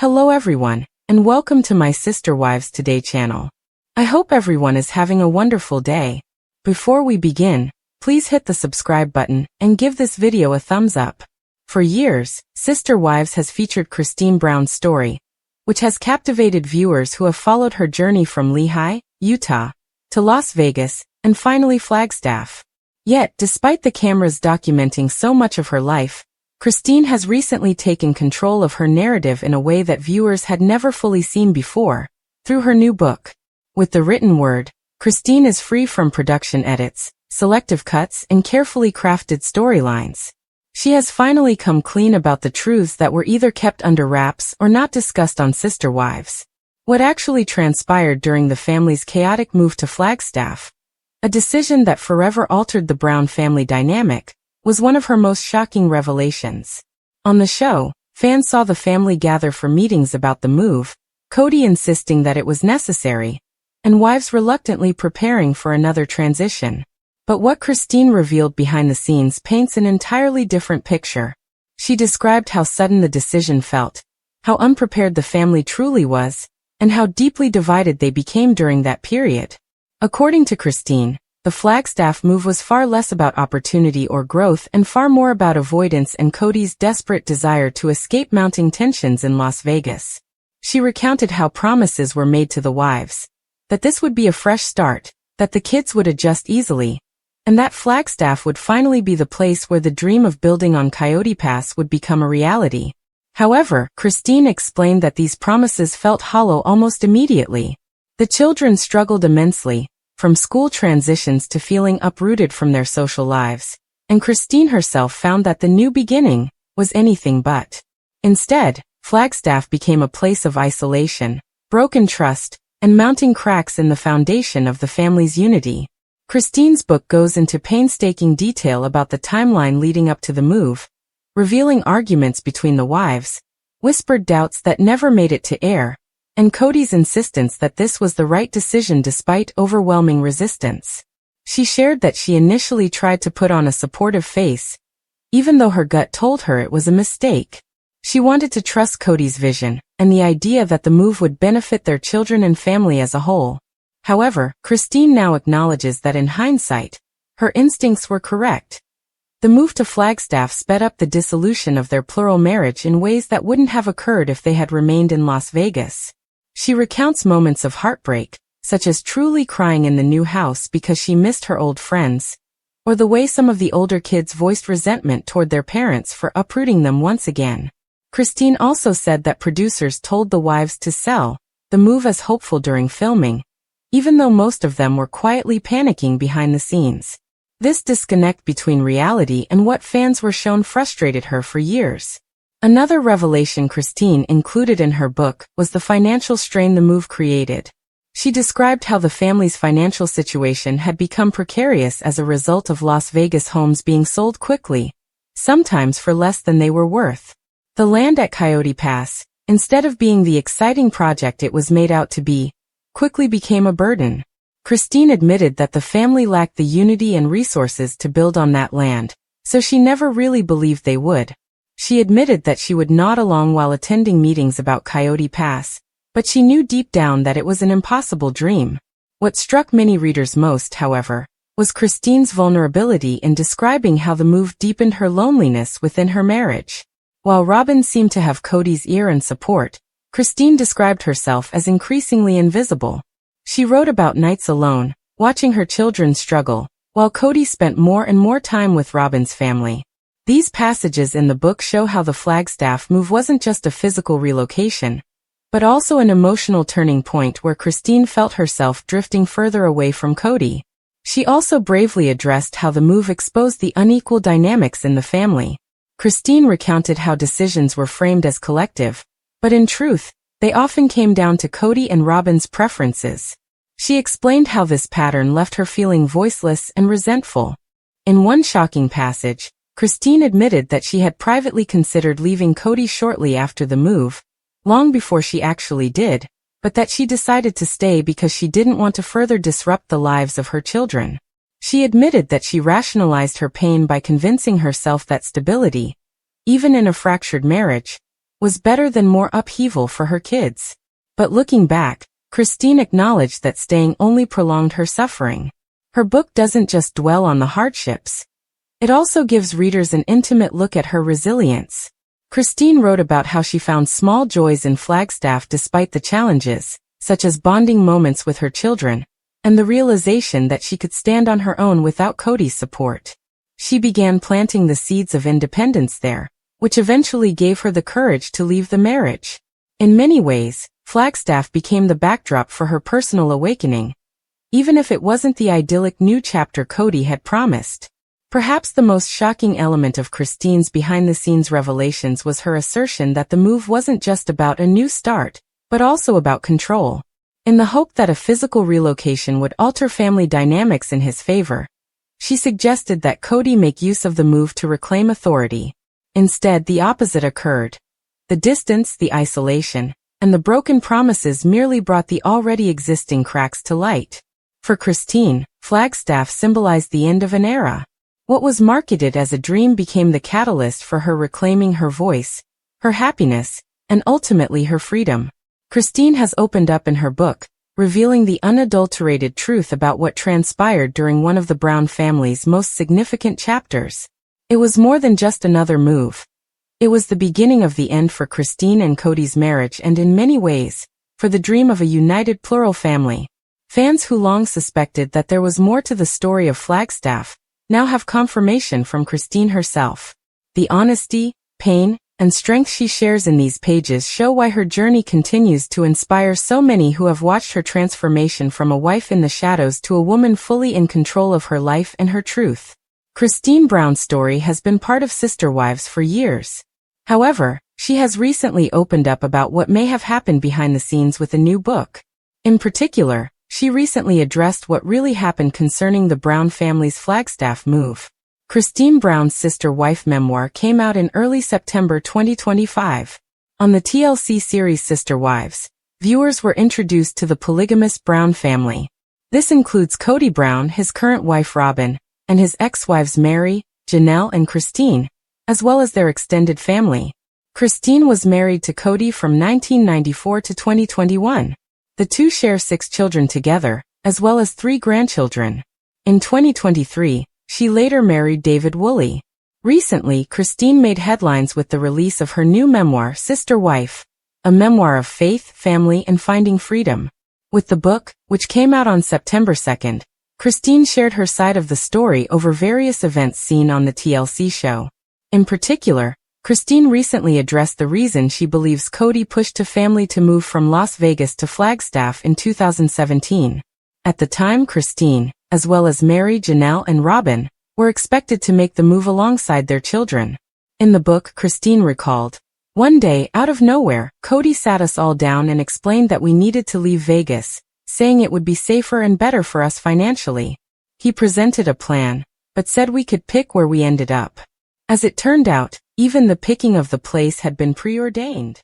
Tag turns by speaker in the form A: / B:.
A: Hello everyone, and welcome to my Sister Wives Today channel. I hope everyone is having a wonderful day. Before we begin, please hit the subscribe button and give this video a thumbs up. For years, Sister Wives has featured Christine Brown's story, which has captivated viewers who have followed her journey from Lehigh, Utah, to Las Vegas, and finally Flagstaff. Yet, despite the cameras documenting so much of her life, Christine has recently taken control of her narrative in a way that viewers had never fully seen before, through her new book. With the written word, Christine is free from production edits, selective cuts, and carefully crafted storylines. She has finally come clean about the truths that were either kept under wraps or not discussed on Sister Wives. What actually transpired during the family's chaotic move to Flagstaff, a decision that forever altered the Brown family dynamic, was one of her most shocking revelations. On the show, fans saw the family gather for meetings about the move, Kody insisting that it was necessary, and wives reluctantly preparing for another transition. But what Christine revealed behind the scenes paints an entirely different picture. She described how sudden the decision felt, how unprepared the family truly was, and how deeply divided they became during that period. According to Christine, the Flagstaff move was far less about opportunity or growth and far more about avoidance and Kody's desperate desire to escape mounting tensions in Las Vegas. She recounted how promises were made to the wives, that this would be a fresh start, that the kids would adjust easily, and that Flagstaff would finally be the place where the dream of building on Kody Pass would become a reality. However, Christine explained that these promises felt hollow almost immediately. The children struggled immensely, from school transitions to feeling uprooted from their social lives, and Christine herself found that the new beginning was anything but. Instead, Flagstaff became a place of isolation, broken trust, and mounting cracks in the foundation of the family's unity. Christine's book goes into painstaking detail about the timeline leading up to the move, revealing arguments between the wives, whispered doubts that never made it to air, and Kody's insistence that this was the right decision despite overwhelming resistance. She shared that she initially tried to put on a supportive face, even though her gut told her it was a mistake. She wanted to trust Kody's vision, and the idea that the move would benefit their children and family as a whole. However, Christine now acknowledges that in hindsight, her instincts were correct. The move to Flagstaff sped up the dissolution of their plural marriage in ways that wouldn't have occurred if they had remained in Las Vegas. She recounts moments of heartbreak, such as truly crying in the new house because she missed her old friends, or the way some of the older kids voiced resentment toward their parents for uprooting them once again. Christine also said that producers told the wives to sell the move as hopeful during filming, even though most of them were quietly panicking behind the scenes. This disconnect between reality and what fans were shown frustrated her for years. Another revelation Christine included in her book was the financial strain the move created. She described how the family's financial situation had become precarious as a result of Las Vegas homes being sold quickly, sometimes for less than they were worth. The land at Kody Pass, instead of being the exciting project it was made out to be, quickly became a burden. Christine admitted that the family lacked the unity and resources to build on that land, so she never really believed they would. She admitted that she would nod along while attending meetings about Kody Pass, but she knew deep down that it was an impossible dream. What struck many readers most, however, was Christine's vulnerability in describing how the move deepened her loneliness within her marriage. While Robin seemed to have Kody's ear and support, Christine described herself as increasingly invisible. She wrote about nights alone, watching her children struggle, while Kody spent more and more time with Robin's family. These passages in the book show how the Flagstaff move wasn't just a physical relocation, but also an emotional turning point where Christine felt herself drifting further away from Kody. She also bravely addressed how the move exposed the unequal dynamics in the family. Christine recounted how decisions were framed as collective, but in truth, they often came down to Kody and Robin's preferences. She explained how this pattern left her feeling voiceless and resentful. In one shocking passage, Christine admitted that she had privately considered leaving Kody shortly after the move, long before she actually did, but that she decided to stay because she didn't want to further disrupt the lives of her children. She admitted that she rationalized her pain by convincing herself that stability, even in a fractured marriage, was better than more upheaval for her kids. But looking back, Christine acknowledged that staying only prolonged her suffering. Her book doesn't just dwell on the hardships. It also gives readers an intimate look at her resilience. Christine wrote about how she found small joys in Flagstaff despite the challenges, such as bonding moments with her children, and the realization that she could stand on her own without Kody's support. She began planting the seeds of independence there, which eventually gave her the courage to leave the marriage. In many ways, Flagstaff became the backdrop for her personal awakening, even if it wasn't the idyllic new chapter Kody had promised. Perhaps the most shocking element of Christine's behind-the-scenes revelations was her assertion that the move wasn't just about a new start, but also about control. In the hope that a physical relocation would alter family dynamics in his favor, she suggested that Kody make use of the move to reclaim authority. Instead, the opposite occurred. The distance, the isolation, and the broken promises merely brought the already existing cracks to light. For Christine, Flagstaff symbolized the end of an era. What was marketed as a dream became the catalyst for her reclaiming her voice, her happiness, and ultimately her freedom. Christine has opened up in her book, revealing the unadulterated truth about what transpired during one of the Brown family's most significant chapters. It was more than just another move. It was the beginning of the end for Christine and Kody's marriage and in many ways, for the dream of a united plural family. Fans who long suspected that there was more to the story of Flagstaff now have confirmation from Christine herself. The honesty, pain, and strength she shares in these pages show why her journey continues to inspire so many who have watched her transformation from a wife in the shadows to a woman fully in control of her life and her truth. Christine Brown's story has been part of Sister Wives for years. However, she has recently opened up about what may have happened behind the scenes with a new book. In particular, she recently addressed what really happened concerning the Brown family's Flagstaff move. Christine Brown's Sister Wife memoir came out in early September 2025. On the TLC series Sister Wives, viewers were introduced to the polygamous Brown family. This includes Kody Brown, his current wife Robin, and his ex-wives Mary, Janelle, and Christine, as well as their extended family. Christine was married to Kody from 1994 to 2021. The two share 6 children together, as well as 3 grandchildren. In 2023, she later married David Woolley. Recently, Christine made headlines with the release of her new memoir, Sister Wife, a memoir of faith, family, and finding freedom. With the book, which came out on September 2nd, Christine shared her side of the story over various events seen on the TLC show. In particular, Christine recently addressed the reason she believes Kody pushed the family to move from Las Vegas to Flagstaff in 2017. At the time, Christine, as well as Mary, Janelle, and Robin, were expected to make the move alongside their children. In the book, Christine recalled, "One day, out of nowhere, Kody sat us all down and explained that we needed to leave Vegas, saying it would be safer and better for us financially. He presented a plan, but said we could pick where we ended up. As it turned out, even the picking of the place had been preordained."